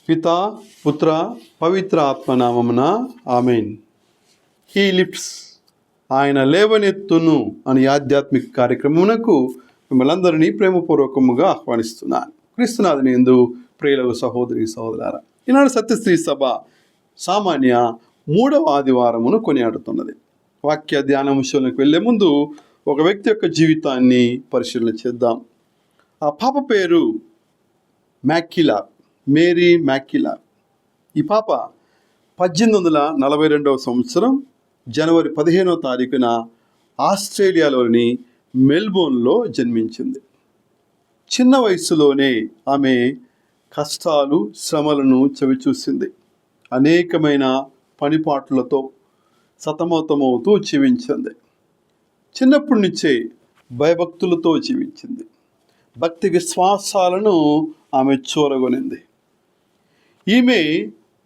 పితా పుత్ర పవిత్ర ఆత్మనామమున amen. He lifts, ఆయన లేవనెత్తును అని ఆధ్యాత్మిక కార్యక్రమమునకు మిమ్మల్ని అందరినీ ప్రేమపూర్వకముగా ఆహ్వానిస్తున్నాను. క్రీస్తునాథుని యందు ప్రియులకు సహోదరి సహోదరులారా, ఈనాడు సత్యశ్రీ సభ సామాన్య 3వ ఆదివారమును కొనియాడుతున్నది. వాక్య ధ్యాన విషయంలోకి వెళ్లే ముందు ఒక వ్యక్తి యొక్క జీవితాన్ని పరిశీలన చేద్దాం. ఆ పాప పేరు మ్యాక్కిలార్, మేరీ మ్యాక్కిలార్. ఈ పాప 1842వ సంవత్సరం జనవరి 15వ తారీఖున ఆస్ట్రేలియాలోని మెల్బోర్న్లో జన్మించింది. చిన్న వయసులోనే ఆమె కష్టాలు శ్రమలను చవిచూసింది. అనేకమైన పనిపాట్లతో సతమతమవుతూ జీవించింది. చిన్నప్పటి నుంచే భయభక్తులతో జీవించింది. భక్తి విశ్వాసాలను ఆమె చూరగొనింది. ఈమె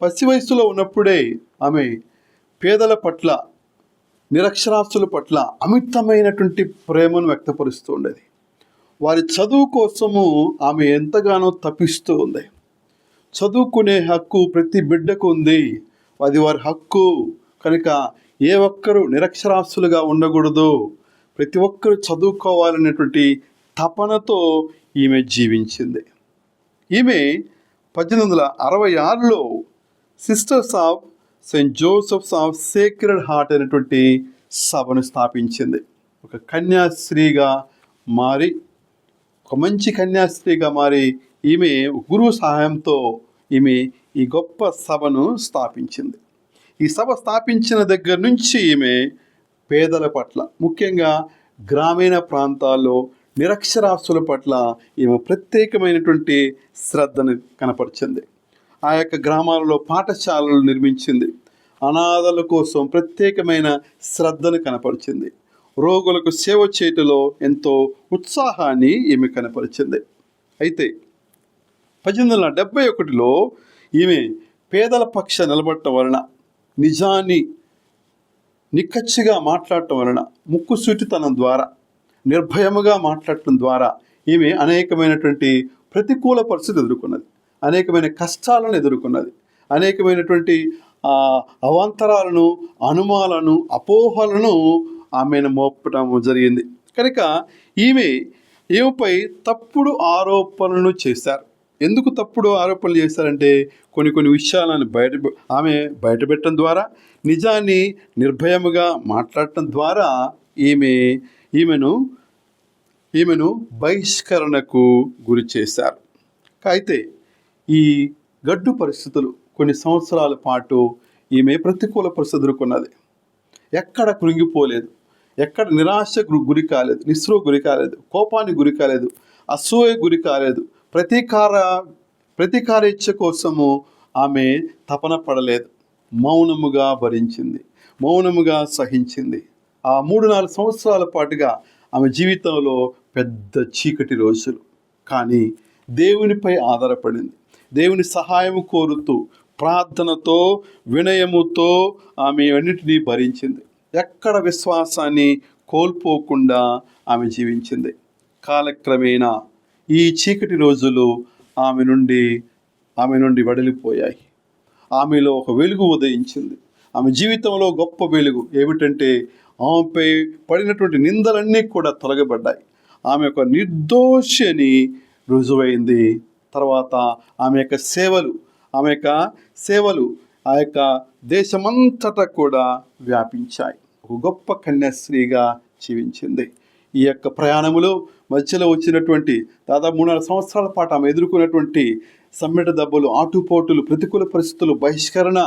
పసి వయసులో ఉన్నప్పుడే ఆమె పేదల పట్ల, నిరక్షరాస్యుల పట్ల అమితమైనటువంటి ప్రేమను వ్యక్తపరుస్తూ ఉండేది. వారి చదువు కోసము ఆమె ఎంతగానో తపిస్తూ ఉంది. చదువుకునే హక్కు ప్రతి బిడ్డకు ఉంది, అది వారి హక్కు కనుక ఏ ఒక్కరూ నిరక్షరాస్యులుగా ఉండకూడదు, ప్రతి ఒక్కరూ చదువుకోవాలనేటువంటి తపనతో ఈమె జీవించింది. ఈమె 1866లో sisters of Saint Joseph's of Sacred Heart అనేటువంటి సభను స్థాపించింది. ఒక కన్యాస్త్రీగా మారి, ఒక మంచి కన్యాస్త్రీగా మారి ఈమె గురువు సహాయంతో ఈమె ఈ గొప్ప సభను స్థాపించింది. ఈ సభ స్థాపించిన దగ్గర నుంచి ఈమె పేదల పట్ల, ముఖ్యంగా గ్రామీణ ప్రాంతాల్లో నిరక్షరాస్యుల పట్ల ఈమె ప్రత్యేకమైనటువంటి శ్రద్ధను కనపరిచింది. ఆ యొక్క గ్రామాలలో పాఠశాలలు నిర్మించింది. అనాథల కోసం ప్రత్యేకమైన శ్రద్ధను కనపరిచింది. రోగులకు సేవ చేయటంలో ఎంతో ఉత్సాహాన్ని ఈమె కనపరిచింది. అయితే 1871లో ఈమె పేదల పక్ష నిలబడటం వలన, నిజాన్ని నిక్కచ్చిగా మాట్లాడటం వలన, ముక్కుసూటితనం ద్వారా, నిర్భయముగా మాట్లాడటం ద్వారా ఈమె అనేకమైనటువంటి ప్రతికూల పరిస్థితి ఎదుర్కొన్నది, అనేకమైన కష్టాలను ఎదుర్కొన్నది, అనేకమైనటువంటి అవాంతరాలను, అనుమానాలను, అపోహలను ఆమెను మోపటం జరిగింది. కనుక ఈమెపై తప్పుడు ఆరోపణలు చేశారు. ఎందుకు తప్పుడు ఆరోపణలు చేశారంటే కొన్ని విషయాలను ఆమె బయటపెట్టడం ద్వారా, నిజాన్ని నిర్భయముగా మాట్లాడటం ద్వారా ఈమెను బహిష్కరణకు గురి చేశారు. అయితే ఈ గడ్డు పరిస్థితులు కొన్ని సంవత్సరాల పాటు ఈమె ప్రతికూల పరిస్థితి ఎదుర్కొన్నది. ఎక్కడ కృంగిపోలేదు, ఎక్కడ నిరాశకు గురి కాలేదు, నిస్పృహకు గురి కాలేదు, కోపానికి గురి కాలేదు, అసూయ గురి కాలేదు, ప్రతీకార ఇచ్చ కోసము ఆమె తపన పడలేదు. మౌనముగా భరించింది, మౌనముగా సహించింది. ఆ 3-4 సంవత్సరాల పాటుగా ఆమె జీవితంలో పెద్ద చీకటి రోజులు. కానీ దేవునిపై ఆధారపడింది. దేవుని సహాయము కోరుతూ, ప్రార్థనతో, వినయముతో ఆమె అన్నిటినీ భరించింది. ఎక్కడ విశ్వాసాన్ని కోల్పోకుండా ఆమె జీవించింది. కాలక్రమేణా ఈ చీకటి రోజులు ఆమె నుండి వడిలిపోయాయి. ఆమెలో ఒక వెలుగు ఉదయించింది. ఆమె జీవితంలో గొప్ప వెలుగు ఏమిటంటే, ఆమెపై పడినటువంటి నిందలన్నీ కూడా తొలగబడ్డాయి. ఆమె ఒక నిర్దోషి అని రుజువైంది. తర్వాత ఆమె యొక్క సేవలు ఆ యొక్క దేశమంతటా కూడా వ్యాపించాయి. ఒక గొప్ప కన్యాస్త్రీగా జీవించింది. ఈ యొక్క ప్రయాణములో మధ్యలో వచ్చినటువంటి దాదాపు 3-4 సంవత్సరాల పాటు ఆమె ఎదుర్కొన్నటువంటి సమ్మెట దెబ్బలు, ఆటుపోటులు, ప్రతికూల పరిస్థితులు, బహిష్కరణ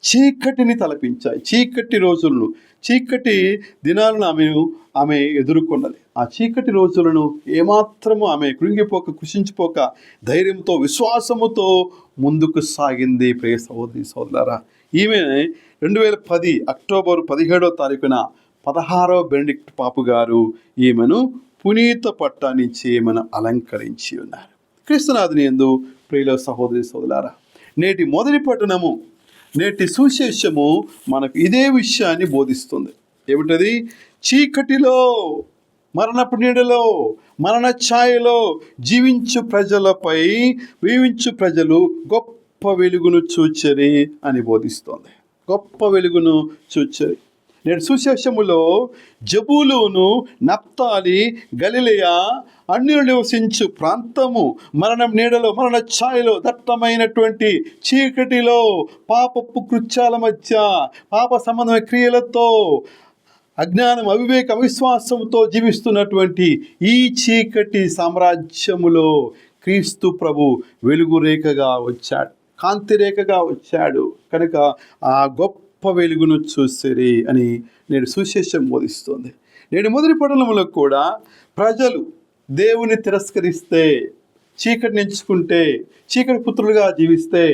చీకటిని తలపించాయి. చీకటి రోజులను, చీకటి దినాలను ఆమె ఎదుర్కొన్నది. ఆ చీకటి రోజులను ఏమాత్రము ఆమె కృంగిపోక, కృషించిపోక, ధైర్యంతో, విశ్వాసముతో ముందుకు సాగింది. ప్రియ సహోదరి సహోదరులారా, ఈమె 2010 అక్టోబర్ 17వ తారీఖున 16వ బెనడిక్ట్ పాపు గారు ఈమెను పునీత పట్టాన్నిచ్చి ఈమెను అలంకరించి ఉన్నారు. క్రీస్తునాథుని యందు ప్రియుల సహోదరి సహోదరులారా, నేటి మొదటి పట్టణము, నేటి సువిశేషము మనకు ఇదే విషయాన్ని బోధిస్తుంది. ఏమిటది? చీకటిలో, మరణపు నీడలో, మరణ ఛాయలో జీవించు ప్రజలు గొప్ప వెలుగును చూచెరి అని బోధిస్తోంది. గొప్ప వెలుగును చూచెరి. నేడు సుశేషములో జబూలూను, నప్తాలి, గలిలయ, అన్యులు నివసించు ప్రాంతము మరణం నీడలో, మరణ ఛాయలో, దట్టమైనటువంటి చీకటిలో, పాపపు కృత్యాల మధ్య, పాప సంబంధమైన క్రియలతో, అజ్ఞానం, అవివేక, అవిశ్వాసంతో జీవిస్తున్నటువంటి ఈ చీకటి సామ్రాజ్యములో క్రీస్తు ప్రభు వెలుగు రేఖగా వచ్చాడు, కాంతి రేఖగా వచ్చాడు. కనుక ఆ గొప్ప వెలుగును చూసిరి అని నేడు సువిశేషం బోధిస్తుంది. నేడు మొదటి పట్టణంలో కూడా ప్రజలు దేవుని తిరస్కరిస్తే, చీకటిని ఎంచుకుంటే, చీకటి పుత్రులుగా జీవిస్తే,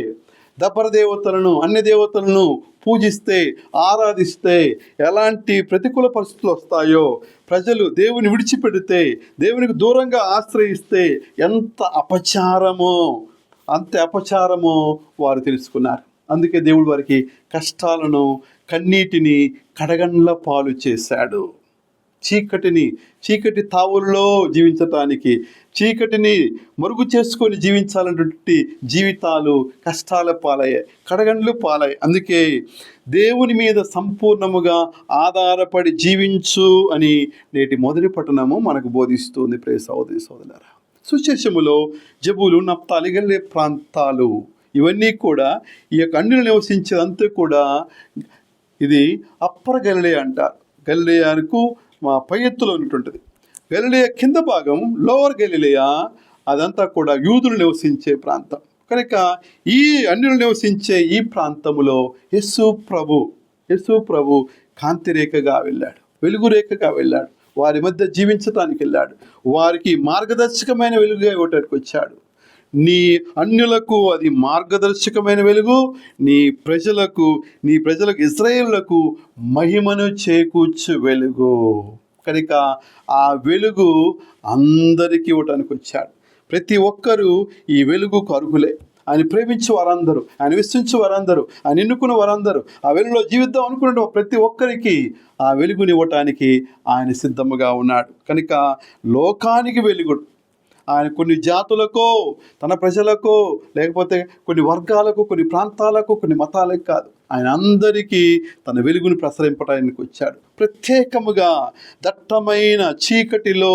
దపర దేవతలను, అన్య దేవతలను పూజిస్తే, ఆరాధిస్తే ఎలాంటి ప్రతికూల పరిస్థితులు వస్తాయో, ప్రజలు దేవుని విడిచిపెడితే, దేవునికి దూరంగా ఆశ్రయిస్తే ఎంత అపచారమో, అంత అపచారమో వారు తెలుసుకున్నారు. అందుకే దేవుడు వారికి కష్టాలను, కన్నీటిని కడగండ్ల పాలు చేశాడు. చీకటి తావుల్లో జీవించటానికి, చీకటిని మరుగు చేసుకొని జీవించాలన్నటువంటి జీవితాలు కష్టాల పాలయ్యాయి, కడగండ్లు పాలయ్యాయి. అందుకే దేవుని మీద సంపూర్ణముగా ఆధారపడి జీవించు అని నేటి మొదటి పట్టణము మనకు బోధిస్తుంది. ప్రియ సహోదరి సహోదరులారా, సుశేషములో జబూలు, నప్తాలి, గలిలయ ప్రాంతాలు ఇవన్నీ కూడా ఈ యొక్క అన్యులు నివసించేదంతా కూడా ఇది అప్పర్ గలిలయ అంటారు. గలిలయకు మా పై ఎత్తులో ఉన్నటువంటిది. గలిలయ కింద భాగం లోవర్ గలిలయ, అదంతా కూడా యూదులు నివసించే ప్రాంతం. కనుక ఈ అన్యులు నివసించే ఈ ప్రాంతములో యేసు ప్రభు కాంతి రేఖగా వెళ్ళాడు, వెలుగు రేఖగా వెళ్ళాడు. వారి మధ్య జీవించటానికి వెళ్ళాడు. వారికి మార్గదర్శకమైన వెలుగుగా ఇవ్వటానికి వచ్చాడు. నీ అన్యులకు అది మార్గదర్శకమైన వెలుగు, నీ ప్రజలకు ఇశ్రాయేలులకు మహిమను చేకూర్చు వెలుగు. కనుక ఆ వెలుగు అందరికీ ఇవ్వటానికి వచ్చాడు. ప్రతి ఒక్కరూ ఈ వెలుగుకు అర్హులే. ఆయన ప్రేమించే వారందరూ, ఆయన విశ్వసించే వారందరూ, ఆయన ఎన్నుకున్న వారందరూ ఆ వెలుగులో జీవిద్దాం అనుకున్న ప్రతి ఒక్కరికి ఆ వెలుగునివ్వటానికి ఆయన సిద్ధముగా ఉన్నాడు. కనుక లోకానికి వెలుగుడు ఆయన కొన్ని జాతులకో, తన ప్రజలకో, లేకపోతే కొన్ని వర్గాలకు, కొన్ని ప్రాంతాలకు, కొన్ని మతాలకు కాదు, ఆయన అందరికీ తన వెలుగుని ప్రసరింపడానికి వచ్చాడు. ప్రత్యేకముగా దట్టమైన చీకటిలో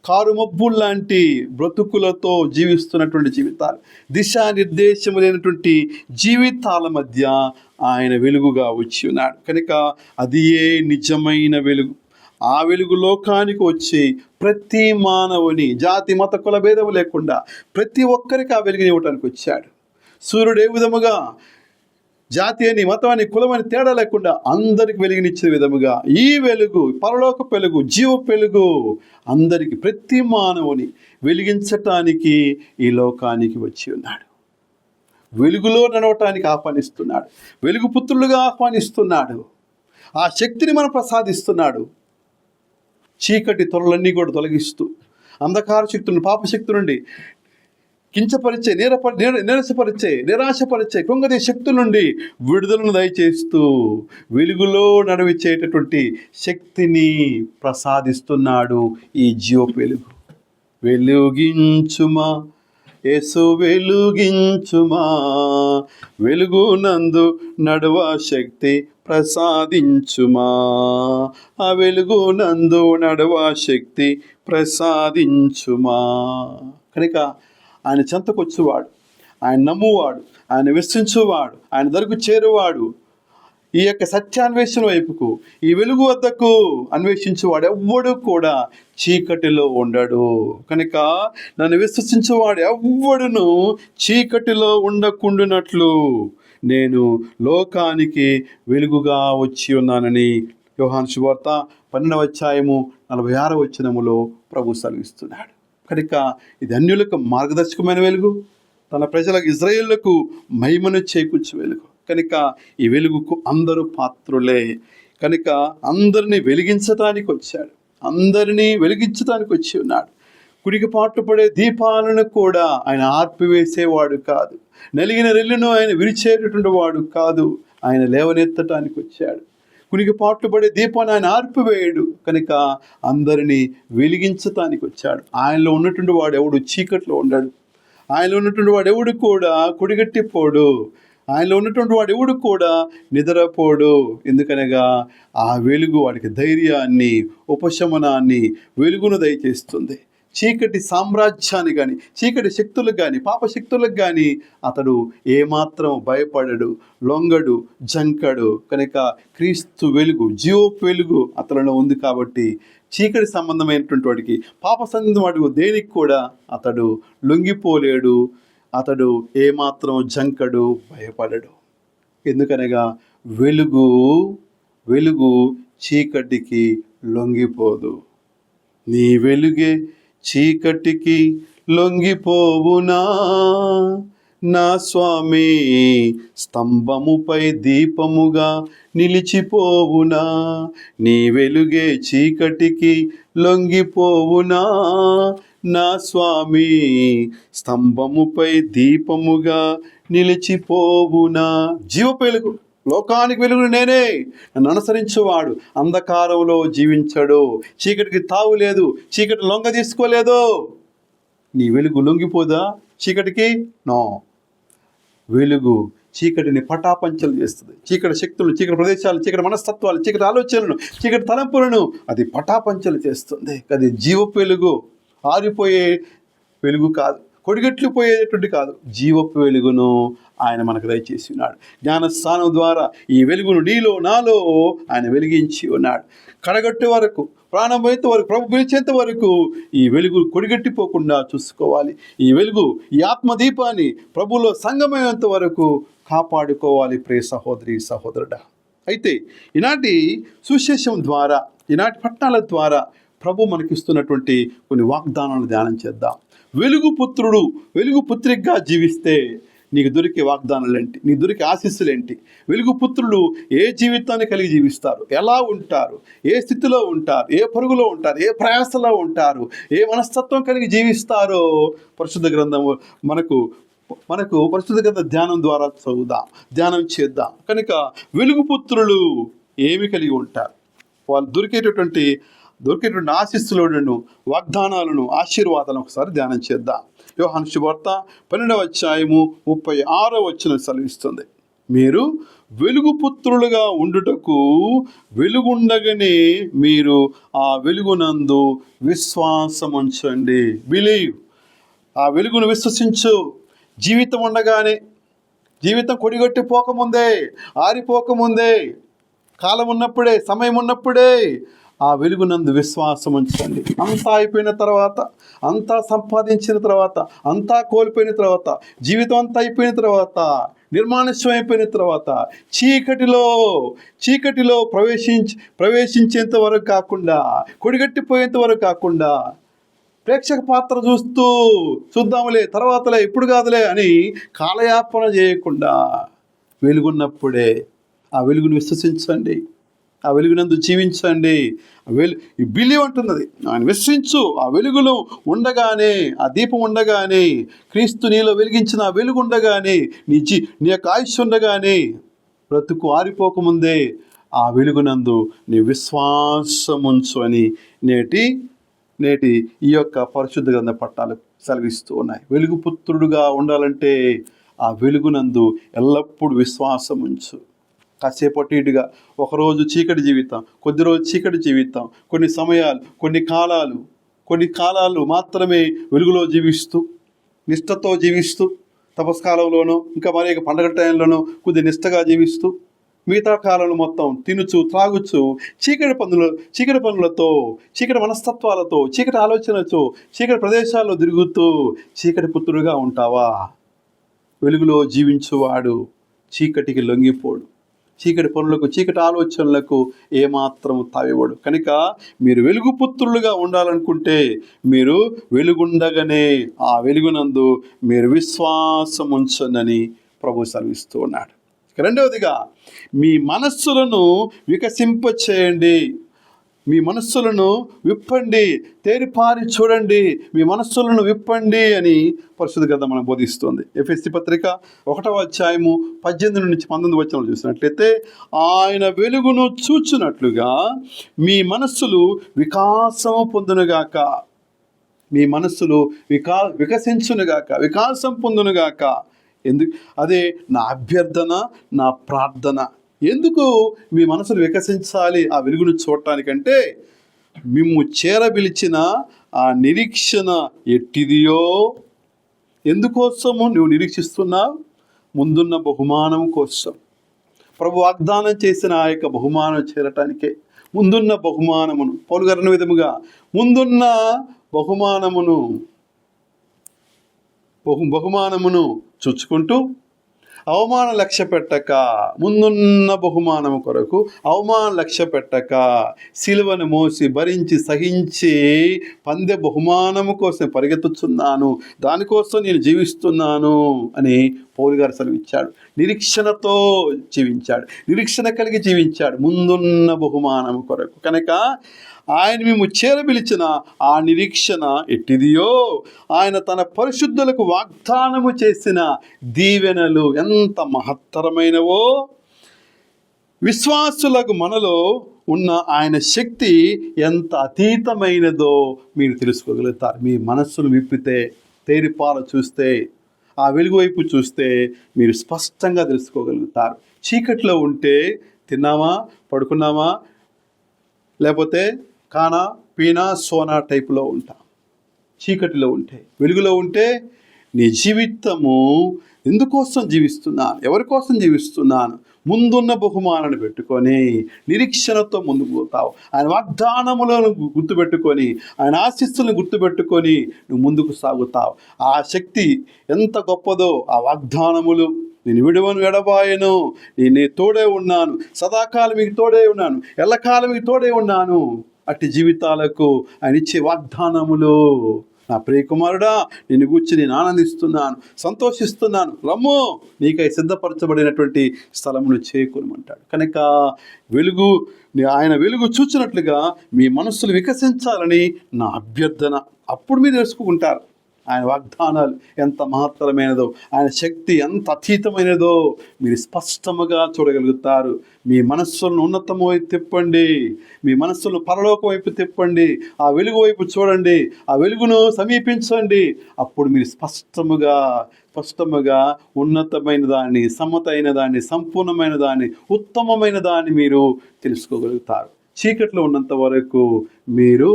కారుమబ్బుల్లాంటి బ్రతుకులతో జీవిస్తున్నటువంటి జీవితాలు, దిశానిర్దేశము లేనటువంటి జీవితాల మధ్య ఆయన వెలుగుగా వచ్చి ఉన్నాడు. కనుక అది నిజమైన వెలుగు. ఆ వెలుగు లోకానికి వచ్చి ప్రతి మానవుని, జాతి, మత, కుల భేదము లేకుండా ప్రతి ఒక్కరికి ఆ వెలుగుని ఇవ్వటానికి వచ్చాడు. సూర్యుడు ఏ విధముగా జాతి అని, మతం అని, కులమని తేడా లేకుండా అందరికి వెలుగునిచ్చే విధముగా ఈ వెలుగు, పరలోక వెలుగు, జీవ వెలుగు అందరికీ, ప్రతి మానవుని వెలిగించటానికి ఈ లోకానికి వచ్చి ఉన్నాడు. వెలుగులో నడవటానికి ఆహ్వానిస్తున్నాడు, వెలుగు పుత్రులుగా ఆహ్వానిస్తున్నాడు. ఆ శక్తిని మనం ప్రసాదిస్తున్నాడు. చీకటి త్వరలన్నీ కూడా తొలగిస్తూ, అంధకార శక్తులను, పాపశక్తి నుండి కించపరిచే, నిరాశపరిచే, కృంగదీ శక్తి నుండి విడుదలను దయచేస్తూ వెలుగులో నడిపించేటటువంటి శక్తిని ప్రసాదిస్తున్నాడు ఈ జీవ వెలుగు. వెలుగించుమా యేసు వెలుగించుమా, వెలుగునందు నడువ శక్తి ప్రసాదించుమా, ఆ వెలుగునందు నడువ శక్తి ప్రసాదించుమా. కనుక ఆయన చెంతకొచ్చువాడు, ఆయన నమ్మువాడు, ఆయన విశ్వసించువాడు, ఆయన దగ్గరకు చేరువాడు, ఈ యొక్క సత్యాన్వేషణ వైపుకు, ఈ వెలుగు వద్దకు అన్వేషించేవాడు ఎవ్వడు కూడా చీకటిలో ఉండడు. కనుక నన్ను విశ్వసించేవాడు ఎవ్వడును చీకటిలో ఉండకుండానట్లు నేను లోకానికి వెలుగుగా వచ్చి ఉన్నానని యోహాను సువార్త 12వ అధ్యాయము 46వ వచనములో ప్రభు సెలవిస్తున్నాడు. కనుక ఇది అన్యులకు మార్గదర్శకమైన వెలుగు, తన ప్రజలకు, ఇశ్రాయేలులకు మహిమను చేకూర్చే వెలుగు. కనుక ఈ వెలుగుకు అందరూ పాత్రులే. కనుక అందరినీ వెలిగించడానికి వచ్చాడు, అందరినీ వెలిగించడానికి వచ్చి ఉన్నాడు. కుడికి పాటుపడే దీపాలను కూడా ఆయన ఆర్పివేసేవాడు కాదు, నలిగిన రెల్లును ఆయన విరిచేటటువంటి వాడు కాదు, ఆయన లేవనెత్తటానికి వచ్చాడు. కునికి పాటుపడే దీపాన్ని ఆయన ఆర్పివేయడు. కనుక అందరినీ వెలిగించటానికి వచ్చాడు. ఆయనలో ఉన్నటువంటి వాడు ఎవడు చీకట్లో ఉండడు. ఆయనలో ఉన్నటువంటి వాడు ఎవడు కూడా కుడిగట్టిపోడు, ఆయనలో ఉన్నటువంటి వాడు ఎవడు కూడా నిద్రపోడు. ఎందుకనగా ఆ వెలుగు వాడికి ధైర్యాన్ని, ఉపశమనాన్ని, వెలుగును దయచేస్తుంది. చీకటి సామ్రాజ్యాన్ని కానీ, చీకటి శక్తులకు కానీ, పాప శక్తులకు కానీ అతడు ఏమాత్రం భయపడడు, లొంగడు, జంకడు. కనుక క్రీస్తు వెలుగు, జీవపు వెలుగు అతనిలో ఉంది కాబట్టి చీకటి సంబంధమైనటువంటి వాడికి, పాప సంబంధం వాడికి దేనికి కూడా అతడు లొంగిపోలేడు, అతడు ఏమాత్రం జంకడు, భయపడడు. ఎందుకనగా వెలుగు చీకటికి లొంగిపోదు. నీ వెలుగే చీకటికి లొంగిపోవునా నా స్వామి, స్తంభముపై దీపముగా నిలిచిపోవునా. నీ వెలుగే చీకటికి లొంగిపోవునా నా స్వామి, స్తంభముపై దీపముగా నిలిచిపోవునా. జీవపు వెలుగు, లోకానికి వెలుగు నేనే, నన్ను అనుసరించువాడు అంధకారంలో జీవించడు, చీకటికి తావు లేదు, చీకటి లొంగ తీసుకోలేదు. నీ వెలుగు లొంగిపోదా చీకటికి? నో. వెలుగు చీకటిని పటాపంచలు చేస్తుంది. చీకటి శక్తులను, చీకటి ప్రదేశాలు, చీకటి మనస్తత్వాలు, చీకటి ఆలోచనలను, చీకటి తలంపులను అది పటాపంచలు చేస్తుంది. అది జీవపు వెలుగు, ఆరిపోయే వెలుగు కాదు, కొడిగట్లు పోయేటటువంటి కాదు. జీవపు వెలుగును ఆయన మనకు దయచేసి ఉన్నాడు. జ్ఞానస్థానం ద్వారా ఈ వెలుగును నీలో నాలో ఆయన వెలిగించి ఉన్నాడు. కడగట్టే వరకు, ప్రాణం పోయేంత వరకు, ప్రభు పిలిచేంత వరకు ఈ వెలుగు కొడిగట్టిపోకుండా చూసుకోవాలి. ఈ వెలుగు, ఈ ఆత్మదీపాన్ని ప్రభులో సంగమయ్యేంత వరకు కాపాడుకోవాలి. ప్రియ సహోదరి సహోదరుడా, అయితే ఈనాటి సువిశేషం ద్వారా, ఈనాటి పట్టణాల ద్వారా ప్రభు మనకిస్తున్నటువంటి కొన్ని వాగ్దానాలను ధ్యానం చేద్దాం. వెలుగు పుత్రుడు, వెలుగు పుత్రికగా జీవిస్తే నీకు దొరికే వాగ్దానాలు ఏంటి, నీకు దొరికే ఆశీస్సులు ఏంటి? వెలుగు పుత్రులు ఏ జీవితాన్ని కలిగి జీవిస్తారు, ఎలా ఉంటారు, ఏ స్థితిలో ఉంటారు, ఏ పరుగులో ఉంటారు, ఏ ప్రయాసలో ఉంటారు, ఏ మనస్తత్వం కలిగి జీవిస్తారో పరిశుద్ధ గ్రంథము మనకు పరిశుద్ధ గ్రంథ ధ్యానం ద్వారా చదువుదాం, ధ్యానం చేద్దాం. కనుక వెలుగు పుత్రులు ఏమి కలిగి ఉంటారు, వాళ్ళు దొరికేటటువంటి ఆశీస్సులను, వాగ్దానాలను, ఆశీర్వాదాలను ఒకసారి ధ్యానం చేద్దాం. యోహాను శుభవార్త 12వ అధ్యాయము 36వ వచనం సెలవిస్తుంది, మీరు వెలుగు పుత్రులుగా ఉండుటకు వెలుగుండగానే మీరు ఆ వెలుగునందు విశ్వాసముంచండి. బిలీవ్, ఆ వెలుగును విశ్వసించు. జీవితం ఉండగానే, జీవితం కొడిగట్టిపోకముందే, ఆరిపోకముందే, కాలం ఉన్నప్పుడే, సమయం ఉన్నప్పుడే ఆ వెలుగునందు విశ్వాసం ఉంచండి. అంతా అయిపోయిన తర్వాత, అంతా సంపాదించిన తర్వాత, అంతా కోల్పోయిన తర్వాత, జీవితం అంతా అయిపోయిన తర్వాత, నిర్మానుష్యం అయిపోయిన తర్వాత చీకటిలో ప్రవేశించేంత వరకు కాకుండా, కొడిగట్టిపోయేంత వరకు కాకుండా, ప్రేక్షక పాత్ర చూద్దాములే, తర్వాతలే, ఇప్పుడు కాదులే అని కాలయాపన చేయకుండా వెలుగున్నప్పుడే ఆ వెలుగును విశ్వసించండి, ఆ వెలుగునందు జీవించండి. బిలీవ్ అంటున్నది, ఆయన విశ్వసించు. ఆ వెలుగులో ఉండగానే, ఆ దీపం ఉండగానే, క్రీస్తు నీలో వెలిగించిన ఆ వెలుగు ఉండగానే, నీ యొక్క ఆయుష్ ఉండగానే, బ్రతుకు ఆరిపోకముందే ఆ వెలుగునందు నీ విశ్వాసముంచు అని నేటి ఈ యొక్క పరిశుద్ధ గ్రంథ పట్టాలు సెలవిస్తూ ఉన్నాయి. వెలుగు పుత్రుడుగా ఉండాలంటే ఆ వెలుగునందు ఎల్లప్పుడూ విశ్వాసముంచు. కాసేపటి ఇటుగా ఒకరోజు చీకటి జీవితం, కొద్ది రోజు చీకటి జీవితం, కొన్ని సమయాలు, కొన్ని కాలాలు మాత్రమే వెలుగులో జీవిస్తూ, నిష్ఠతో జీవిస్తూ, తపస్కాలంలోనూ ఇంకా మరి పండగ టైంలోనూ కొద్ది నిష్ఠగా జీవిస్తూ, మిగతా కాలంలో మొత్తం తినుచు, త్రాగుచు, చీకటి పనులతో, చీకటి మనస్తత్వాలతో, చీకటి ఆలోచనలతో, చీకటి ప్రదేశాల్లో తిరుగుతూ చీకటి పుత్రుడుగా ఉంటావా? వెలుగులో జీవించువాడు చీకటికి లొంగిపోడు, చీకటి పనులకు, చీకటి ఆలోచనలకు ఏమాత్రం తావివ్వడు. కనుక మీరు వెలుగు పుత్రులుగా ఉండాలనుకుంటే మీరు వెలుగుండగానే ఆ వెలుగునందు మీరు విశ్వాసం ఉంచండి ప్రభు సెలవిస్తూ ఉన్నాడు. రెండవదిగా, మీ మనస్సులను వికసింపచేయండి. మీ మనస్సులను విప్పండి, తేరిపారి చూడండి, మీ మనస్సులను విప్పండి అని పరిశుద్ధ గ్రంథం మనం బోధిస్తుంది. ఎఫెసీ పత్రిక 1వ అధ్యాయము 18 నుంచి 19 వచనాలు చూసినట్లయితే, ఆయన వెలుగును చూచున్నట్లుగా మీ మనస్సులు వికాసము పొందునుగాక. మీ మనస్సులు వికసించునుగాక, వికాసం పొందునుగాక. అదే నా అభ్యర్థన, నా ప్రార్థన. ఎందుకు మీ మనసును వికసించాలి ఆ వెలుగును చూడటానికంటే, మిమ్ము చేరబిలిచిన ఆ నిరీక్షణ ఎట్టిదియో. ఎందుకోసము నువ్వు నిరీక్షిస్తున్నావు? ముందున్న బహుమానం కోసం. ప్రభు వాగ్దానం చేసిన ఆ యొక్క బహుమానం చేరటానికే. ముందున్న బహుమానమును, పౌలు గారు అన్న విధముగా ముందున్న బహుమానమును చూచుకుంటూ అవమానం లక్ష్య పెట్టక, ముందున్న బహుమానము కొరకు అవమానం లక్ష్య పెట్టక, సిలువను మోసి భరించి సహించి పందె బహుమానము కోసం పరిగెత్తుచున్నాను, దానికోసం నేను జీవిస్తున్నాను అని పౌలు గారు సెలవిచ్చాడు. నిరీక్షణతో జీవించాడు, నిరీక్షణ కలిగి జీవించాడు ముందున్న బహుమానము కొరకు. కనుక ఆయన మేము చేరబిలిచిన ఆ నిరీక్షణ ఎట్టిదియో, ఆయన తన పరిశుద్ధులకు వాగ్దానము చేసిన దీవెనలు ఎంత మహత్తరమైనవో, విశ్వాసులకు మనలో ఉన్న ఆయన శక్తి ఎంత అతీతమైనదో మీరు తెలుసుకోగలుగుతారు. మీ మనస్సును విప్పితే, తేరిపార చూస్తే, ఆ వెలుగు వైపు చూస్తే మీరు స్పష్టంగా తెలుసుకోగలుగుతారు. చీకట్లో ఉంటే తిన్నామా, పడుకున్నామా, లేకపోతే కానా పీనా సోనా టైపులో ఉంటాం. చీకటిలో ఉంటే, వెలుగులో ఉంటే నీ జీవితము ఎందుకోసం జీవిస్తున్నాను, ఎవరి కోసం జీవిస్తున్నాను, ముందున్న బహుమానాన్ని పెట్టుకొని నిరీక్షణతో ముందుకు పోతావు. ఆయన వాగ్దానములను గుర్తుపెట్టుకొని, ఆయన ఆశీస్సులను గుర్తుపెట్టుకొని నువ్వు ముందుకు సాగుతావు. ఆ శక్తి ఎంత గొప్పదో, ఆ వాగ్దానములు. నేను విడువను, ఎడబాయను, నేను తోడే ఉన్నాను, సదాకాలం మీకు తోడే ఉన్నాను, ఎల్లకాలం మీకు తోడే ఉన్నాను. అట్టి జీవితాలకు ఆయన ఇచ్చే వాగ్దానములు. నా ప్రియకుమారుడా, నిన్ను గూర్చి నేను ఆనందిస్తున్నాను, సంతోషిస్తున్నాను, రమ్ము, నీకై సిద్ధపరచబడినటువంటి స్థలమును చేకూరమంటాడు. కనుక వెలుగు, ఆయన వెలుగు చూచినట్లుగా మీ మనస్సులు వికసించాలని నా అభ్యర్థన. అప్పుడు మీరు తెలుసుకుంటారు ఆయన వాగ్దానాలు ఎంత మహత్తరమైనదో, ఆయన శక్తి ఎంత అతీతమైనదో మీరు స్పష్టముగా చూడగలుగుతారు. మీ మనస్సులను ఉన్నతము వైపు తిప్పండి, మీ మనస్సులను పరలోకం వైపు తిప్పండి, ఆ వెలుగు వైపు చూడండి, ఆ వెలుగును సమీపించండి. అప్పుడు మీరు స్పష్టముగా ఉన్నతమైన దాన్ని, సమతైన దాన్ని, సంపూర్ణమైన దాన్ని, ఉత్తమమైన దాన్ని మీరు తెలుసుకోగలుగుతారు. చీకట్లో ఉన్నంత వరకు మీరు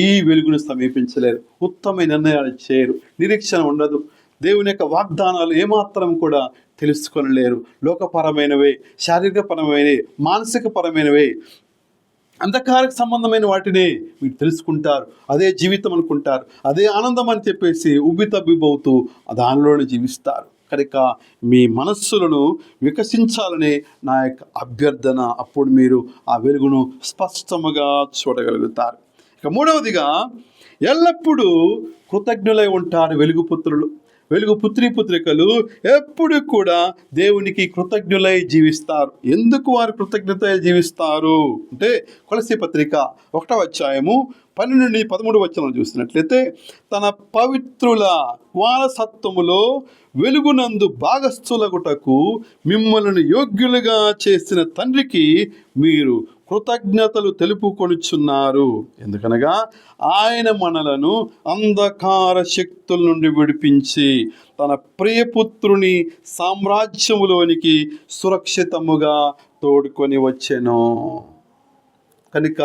ఈ వెలుగును సమీపించలేరు, ఉత్తమ నిర్ణయాలు చేయరు, నిరీక్షణ ఉండదు, దేవుని యొక్క వాగ్దానాలు ఏమాత్రం కూడా తెలుసుకొనలేరు. లోకపరమైనవే, శారీరకపరమైనవే, మానసికపరమైనవే, అంధకారకు సంబంధమైన వాటినే మీరు తెలుసుకుంటారు. అదే జీవితం అనుకుంటారు, అదే ఆనందం అని చెప్పేసి ఉబ్బితబ్బిబవుతూ దానిలోనే జీవిస్తారు. కనుక మీ మనస్సులను వికసించాలనే నా యొక్క అభ్యర్థన. అప్పుడు మీరు ఆ వెలుగును స్పష్టముగా చూడగలుగుతారు. ఇక మూడవదిగా, ఎల్లప్పుడూ కృతజ్ఞులై ఉంటారు వెలుగుపుత్రులు, వెలుగు పుత్రికలు ఎప్పుడు కూడా దేవునికి కృతజ్ఞులై జీవిస్తారు. ఎందుకు వారు కృతజ్ఞత జీవిస్తారు అంటే, కొలస్సీ పత్రిక 1వ అధ్యాయము 12 నుండి 13 వచనం చూసినట్లయితే, తన పవిత్రుల వారసత్వములో వెలుగునందు భాగస్థులగుటకు మిమ్మల్ని యోగ్యులుగా చేసిన తండ్రికి మీరు కృతజ్ఞతలు తెలుపుకొనుచున్నారు. ఎందుకనగా ఆయన మనలను అంధకార శక్తుల నుండి విడిపించి తన ప్రియపుత్రుని సామ్రాజ్యములోనికి సురక్షితముగా తోడుకొని వచ్చెను. కనుక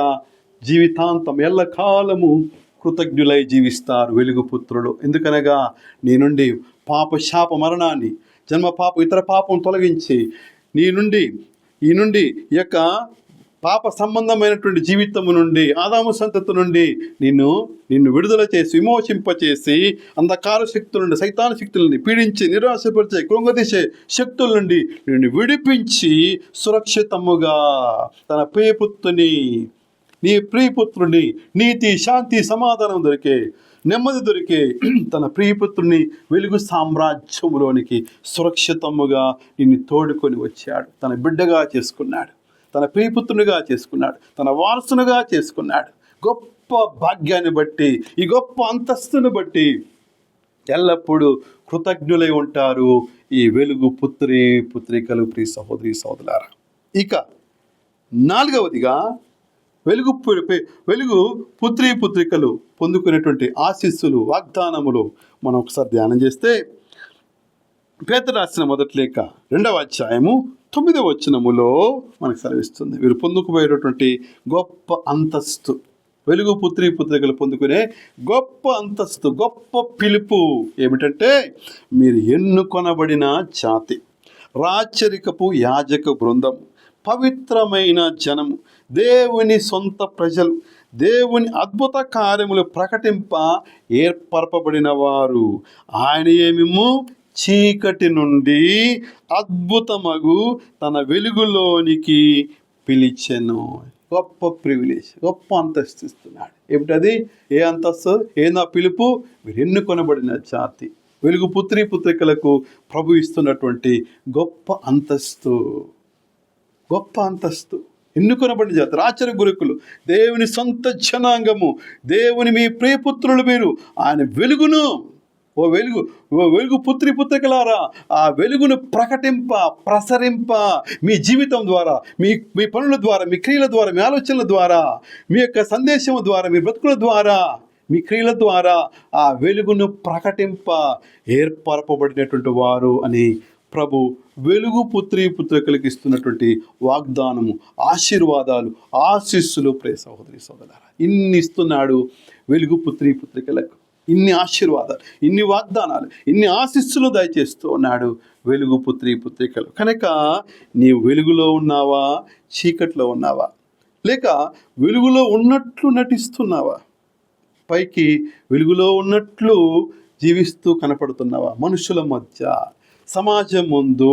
జీవితాంతం ఎల్లకాలము కృతజ్ఞులై జీవిస్తారు వెలుగుపుత్రులు. ఎందుకనగా నీ నుండి పాప శాప మరణాన్ని, జన్మ పాప ఇతర పాపం తొలగించి ఈ నుండి ఈ యొక్క పాప సంబంధమైనటువంటి జీవితము నుండి, ఆదాము సంతతి నుండి నిన్ను విడుదల చేసి, విమోచింపచేసి, అంధకార శక్తుల నుండి, సైతాన శక్తుల నుండి, పీడించి, నిరాశపరిచే, కృంగదీసే శక్తుల నుండి నిన్ను విడిపించి సురక్షితముగా తన నీ ప్రియపుత్రుని నీతి, శాంతి, సమాధానం దొరికే, నెమ్మది దొరికే తన ప్రియపుత్రుని వెలుగు సామ్రాజ్యములోనికి సురక్షితముగా నిన్ను తోడుకొని వచ్చాడు. తన బిడ్డగా చేసుకున్నాడు, తన ప్రియపుత్రునిగా చేసుకున్నాడు, తన వారసునిగా చేసుకున్నాడు. గొప్ప భాగ్యాన్ని బట్టి, ఈ గొప్ప అంతస్తును బట్టి ఎల్లప్పుడూ కృతజ్ఞులై ఉంటారు ఈ వెలుగు పుత్రికలు, ప్రియ సహోదరి సహోదరులారా. ఇక 4వదిగా, వెలుగు పుత్రికలు పొందుకునేటువంటి ఆశీస్సులు, వాగ్దానములు మనం ఒకసారి ధ్యానం చేస్తే, పేతురు రాసిన మొదటి లేఖ 2వ అధ్యాయము 9వ వచనములో మనకు సెలవిస్తుంది. వీరు పొందుకుపోయేటటువంటి గొప్ప అంతస్తు, వెలుగు పుత్రికలు పొందుకునే గొప్ప అంతస్తు, గొప్ప పిలుపు ఏమిటంటే, మీరు ఎన్నుకొనబడిన జాతి, రాచరికపు యాజక బృందం, పవిత్రమైన జనము, దేవుని సొంత ప్రజలు, దేవుని అద్భుత కార్యములు ప్రకటింప ఏర్పరపబడిన వారు. ఆయన ఏమిము చీకటి నుండి అద్భుతమగు తన వెలుగులోనికి పిలిచెను. గొప్ప ప్రివిలేజ్, గొప్ప అంతస్తు ఇస్తున్నాడు. ఏమిటది? ఏ అంతస్తు? నా పిలుపు? మీరు ఎన్నుకొనబడిన జాతి, వెలుగు పుత్రికలకు ప్రభు ఇస్తున్నటువంటి గొప్ప అంతస్తు, గొప్ప అంతస్తు. ఎన్నుకొనబడిన జాతి, రాచరిక గురుకులు, దేవుని సొంత జనాంగము, దేవుని మీ ప్రియపుత్రులు మీరు. ఆయన వెలుగును, ఓ వెలుగు పుత్రికలారా, ఆ వెలుగును ప్రకటింప, ప్రసరింప, మీ జీవితం ద్వారా, మీ పనుల ద్వారా, మీ క్రియల ద్వారా, మీ ఆలోచనల ద్వారా, మీ యొక్క సందేశం ద్వారా, మీ బ్రతుకుల ద్వారా, మీ క్రియల ద్వారా ఆ వెలుగును ప్రకటింప ఏర్పరపబడినటువంటి వారు అని ప్రభు వెలుగు పుత్రికలకు ఇస్తున్నటువంటి వాగ్దానము, ఆశీర్వాదాలు, ఆశీస్సులు. ప్రియ సహోదరి సోదరులారా, ఇన్ని ఇస్తున్నాడు వెలుగు పుత్రికలకు. ఇన్ని ఆశీర్వాదాలు, ఇన్ని వాగ్దానాలు, ఇన్ని ఆశీస్సులు దయచేస్తూ ఉన్నాడు వెలుగు పుత్రికలు. కనుక నీవు వెలుగులో ఉన్నావా, చీకట్లో ఉన్నావా? లేక వెలుగులో ఉన్నట్లు నటిస్తున్నావా? పైకి వెలుగులో ఉన్నట్లు జీవిస్తూ కనపడుతున్నావా? మనుషుల మధ్య, సమాజం ముందు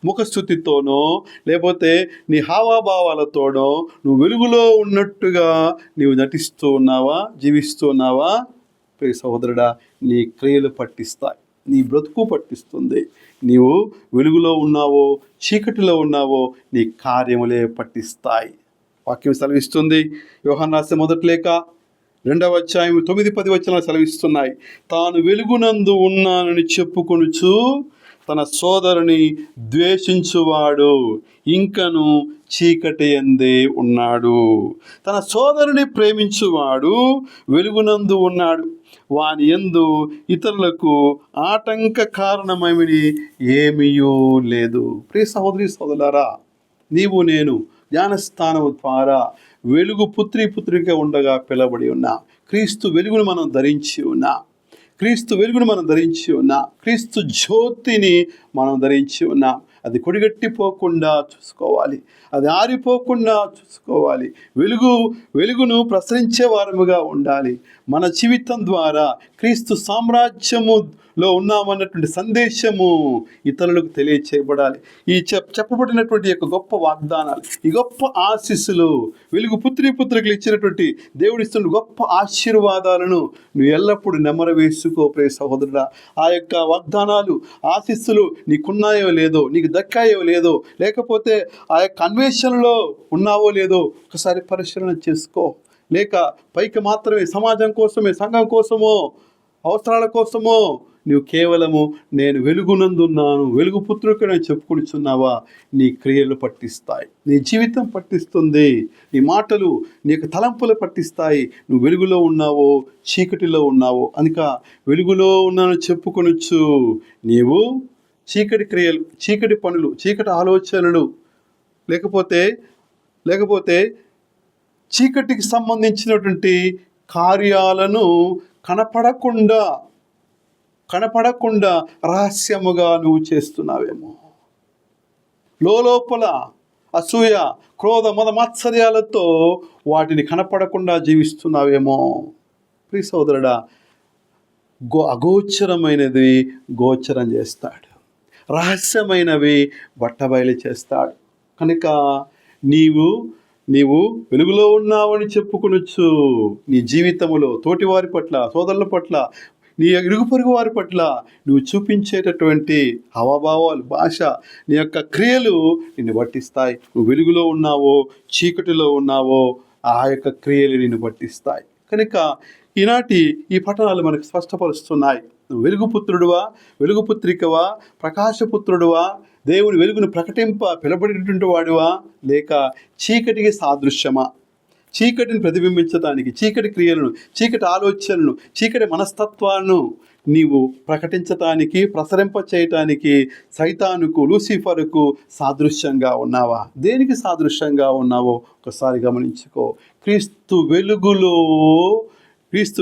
ముఖస్థుతితోనో లేకపోతే నీ హావాభావాలతోనో నువ్వు వెలుగులో ఉన్నట్టుగా నీవు నటిస్తూ ఉన్నావా, జీవిస్తూ ఉన్నావా? ప్రియ సహోదరుడా, నీ క్రియలు పట్టిస్తాయి, నీ బ్రతుకు పట్టిస్తుంది. నీవు వెలుగులో ఉన్నావో చీకటిలో ఉన్నావో నీ కార్యములే పట్టిస్తాయి. వాక్యం సెలవిస్తుంది. యోహాను రాసిన మొదటి లేఖ 2వ అధ్యాయం 9-10 వచనాలు సెలవిస్తున్నాయి. తాను వెలుగునందు ఉన్నానని చెప్పుకొనుచు తన సోదరుని ద్వేషించువాడు ఇంకను చీకటి యందే ఉన్నాడు. తన సోదరుని ప్రేమించువాడు వెలుగునందు ఉన్నాడు, వాని యందు ఇతరులకు ఆటంక కారణమేమి ఏమీయూ లేదు. ప్రియ సహోదరి సోదరులారా, నీవు నేను జ్ఞానస్థానము ద్వారా వెలుగు పుత్రిక ఉండగా పిలబడి ఉన్నా. క్రీస్తు వెలుగును మనం ధరించి ఉన్నా. క్రీస్తు జ్యోతిని మనం ధరించి ఉన్నాం. అది కొడిగట్టిపోకుండా చూసుకోవాలి, అది ఆరిపోకుండా చూసుకోవాలి. వెలుగును ప్రసరించే వారముగా ఉండాలి. మన జీవితం ద్వారా క్రీస్తు సామ్రాజ్యములో ఉన్నామన్నటువంటి సందేశము ఇతరులకు తెలియచేయబడాలి. ఈ చెప్పబడినటువంటి యొక్క గొప్ప వాగ్దానాలు, ఈ గొప్ప ఆశీస్సులు, వెలుగు పుత్రికలు ఇచ్చినటువంటి దేవుడిస్తున్న గొప్ప ఆశీర్వాదాలను నువ్వు ఎల్లప్పుడూ నెమరు వేసుకో ప్రియ సహోదరుడా. ఆ యొక్క వాగ్దానాలు, ఆశీస్సులు నీకున్నాయో లేదో, నీకు దక్కాయో లేదో, లేకపోతే ఆ యొక్క అన్వేషణలో ఉన్నావో లేదో ఒకసారి పరిశీలన చేసుకో. లేక పైకి మాత్రమే సమాజం కోసమే, సంఘం కోసమో, అవసరాల కోసమో నువ్వు కేవలము నేను వెలుగునందున్నాను, వెలుగు పుత్రికని చెప్పుకొనిచున్నావా? నీ క్రియలు పట్టిస్తాయి, నీ జీవితం పట్టిస్తుంది, నీ మాటలు, నీ యొక్క తలంపులు పట్టిస్తాయి. నువ్వు వెలుగులో ఉన్నావో చీకటిలో ఉన్నావో. అందుక వెలుగులో ఉన్నాను చెప్పుకొనొచ్చు. నీవు చీకటి క్రియలు, చీకటి పనులు, చీకటి ఆలోచనలు, లేకపోతే చీకటికి సంబంధించినటువంటి కార్యాలను కనపడకుండా రహస్యముగా నువ్వు చేస్తున్నావేమో. లోపల అసూయ, క్రోధ, మద మాత్సర్యాలతో వాటిని కనపడకుండా జీవిస్తున్నావేమో. ప్రియ సోదరుడా, అగోచరమైనది గోచరం చేస్తాడు, రహస్యమైనవి బట్టబయలు చేస్తాడు. కనుక నీవు వెలుగులో ఉన్నావని చెప్పుకొనొచ్చు. నీ జీవితంలో తోటివారి పట్ల, సోదరుల పట్ల, నీ ఇరుగు పొరుగు వారి పట్ల నువ్వు చూపించేటటువంటి హావభావాలు, భాష, నీ యొక్క క్రియలు నిన్ను పట్టిస్తాయి. నువ్వు వెలుగులో ఉన్నావో చీకటిలో ఉన్నావో ఆ యొక్క క్రియలు నిన్ను పట్టిస్తాయి. కనుక ఈనాటి ఈ పట్టణాలు మనకు స్పష్టపరుస్తున్నాయి. నువ్వు వెలుగుపుత్రుడువా, వెలుగుపుత్రికవా, ప్రకాశపుత్రుడువా, దేవుని వెలుగును ప్రకటింప పిలబడినటువంటి వాడువా, లేక చీకటికి సాదృశ్యమా? చీకటిని ప్రతిబింబించడానికి, చీకటి క్రియలను, చీకటి ఆలోచనలను, చీకటి మనస్తత్వాలను నీవు ప్రకటించటానికి, ప్రసరింప చేయటానికి సైతానుకు, లూసిఫరుకు సాదృశ్యంగా ఉన్నావా? దేనికి సాదృశ్యంగా ఉన్నావో ఒకసారి గమనించుకో. క్రీస్తు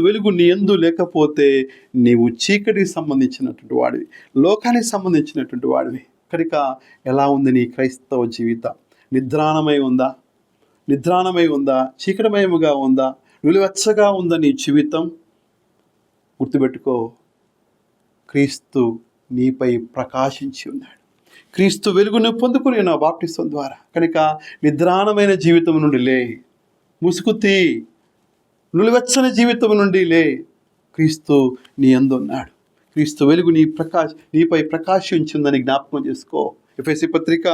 వెలుగు నీ యందు లేకపోతే నీవు చీకటికి సంబంధించినటువంటి వాడివి, లోకానికి సంబంధించినటువంటి వాడివి. కనుక ఎలా ఉంది నీ క్రైస్తవ జీవితం? నిద్రాణమై ఉందా? చీకటమయముగా ఉందా? నిలువెచ్చగా ఉందా నీ జీవితం? గుర్తుపెట్టుకో, క్రీస్తు నీపై ప్రకాశించి ఉన్నాడు. క్రీస్తు వెలుగును పొందుకుని నా బాప్టిసం ద్వారా. కనుక నిద్రాణమైన జీవితం నుండి లే, ముసుగుతీ నిలువెచ్చని జీవితం నుండి లే. క్రీస్తు నీ యందు ఉన్నాడు. క్రీస్తు వెలుగు నీపై ప్రకాశించిందని జ్ఞాపకం చేసుకో. ఎఫెసీ పత్రిక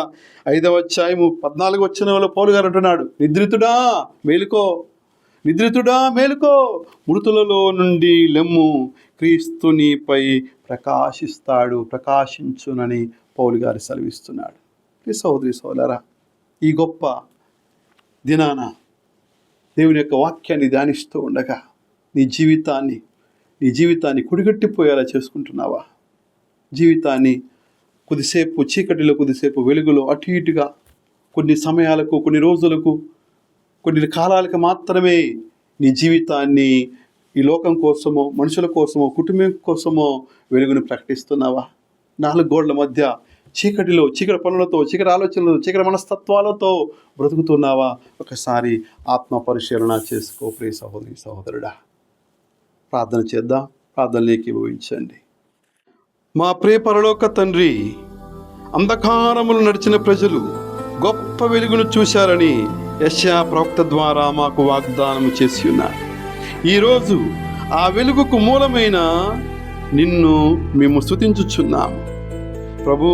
5వ అధ్యాయము 14వ వచనంలో పౌలు గారు అంటున్నాడు, నిద్రితుడా మేలుకో, మృతులలో నుండి లెమ్ము, క్రీస్తు నీపై ప్రకాశించునని పౌలు గారు సెలవిస్తున్నాడు. సహోదరి సోదరా, ఈ గొప్ప దినాన దేవుని యొక్క వాక్యాన్ని ధ్యానిస్తూ ఉండగా నీ జీవితాన్ని కుడిగట్టిపోయేలా చేసుకుంటున్నావా? జీవితాన్ని కొద్దిసేపు చీకటిలో, కొద్దిసేపు వెలుగులో, అటు ఇటుగా కొన్ని సమయాలకు, కొన్ని రోజులకు, కొన్ని కాలాలకు మాత్రమే నీ జీవితాన్ని ఈ లోకం కోసమో, మనుషుల కోసమో, కుటుంబం కోసమో వెలుగును ప్రకటిస్తున్నావా? 4 గోడల మధ్య చీకటిలో, చీకటి పనులతో, చీకటి ఆలోచనలతో, చీకటి మనస్తత్వాలతో బ్రతుకుతున్నావా? ఒకసారి ఆత్మ పరిశీలన చేసుకో ప్రియ సహోదరి సహోదరుడా. ప్రార్థన చేద్దాం. ప్రార్థనలోకి భవించండి. మా ప్రియ పరలోక తండ్రి, అంధకారములు నడిచిన ప్రజలు గొప్ప వెలుగును చూశారని యెషయా ప్రవక్త ద్వారా మాకు వాగ్దానం చేసి ఉన్నారు. ఈరోజు ఆ వెలుగుకు మూలమైన నిన్ను మేము స్తుతించుచున్నాము. ప్రభు,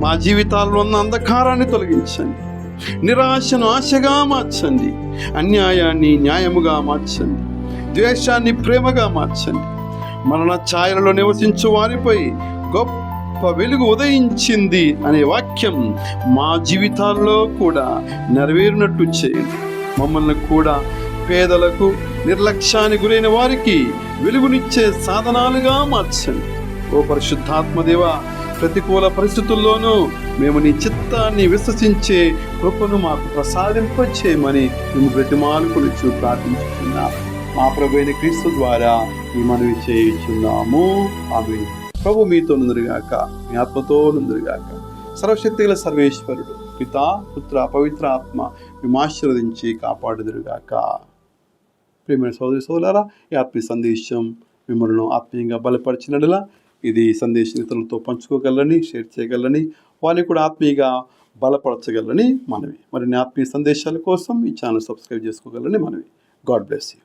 మా జీవితాల్లో ఉన్న అంధకారాన్ని తొలగించండి, నిరాశను ఆశగా మార్చండి, అన్యాయాన్ని న్యాయముగా మార్చండి, ద్వేషాన్ని ప్రేమగా మార్చండి. మరణ ఛాయలలో నివసించు వారిపై గొప్ప వెలుగు ఉదయించింది అనే వాక్యం మా జీవితాల్లో కూడా నెరవేరినట్టు చేయండి. మమ్మల్ని కూడా పేదలకు, నిర్లక్ష్యానికి గురైన వారికి వెలుగునిచ్చే సాధనాలుగా మార్చండి. ఓ పరిశుద్ధాత్మదేవా, ప్రతికూల పరిస్థితుల్లోనూ మేము నీ చిత్తాన్ని విశ్వసించే కృపను మాకు ప్రసాదింపచేయమని మేము బ్రతిమాలుకొనుచు ప్రార్థించుచున్నాము. మా ప్రభువైన క్రీస్తు ద్వారా ఈ మనవి చేయుచున్నాము. ఆమేన్. ప్రభు మీతో నుందురుగాక, మీ ఆత్మతో నుందురుగాక. సర్వశక్తిగల సర్వేశ్వరుడు పితా, పుత్ర, పవిత్ర ఆత్మ మేము ఆశీర్వదించి కాపాడుదురుగాక. ప్రియమైన సోదరి సోదరులారా, ఈ ఆత్మీయ సందేశం మిమ్మల్ని ఆత్మీయంగా బలపరిచినట్లా ఇది సందేశం ఇతరులతో పంచుకోగలని, షేర్ చేయగలని, వారిని కూడా ఆత్మీయంగా బలపరచగలని మనవి. మరిన్ని ఆత్మీయ సందేశాల కోసం ఈ ఛానల్ సబ్స్క్రైబ్ చేసుకోగలని మనవి. God bless you.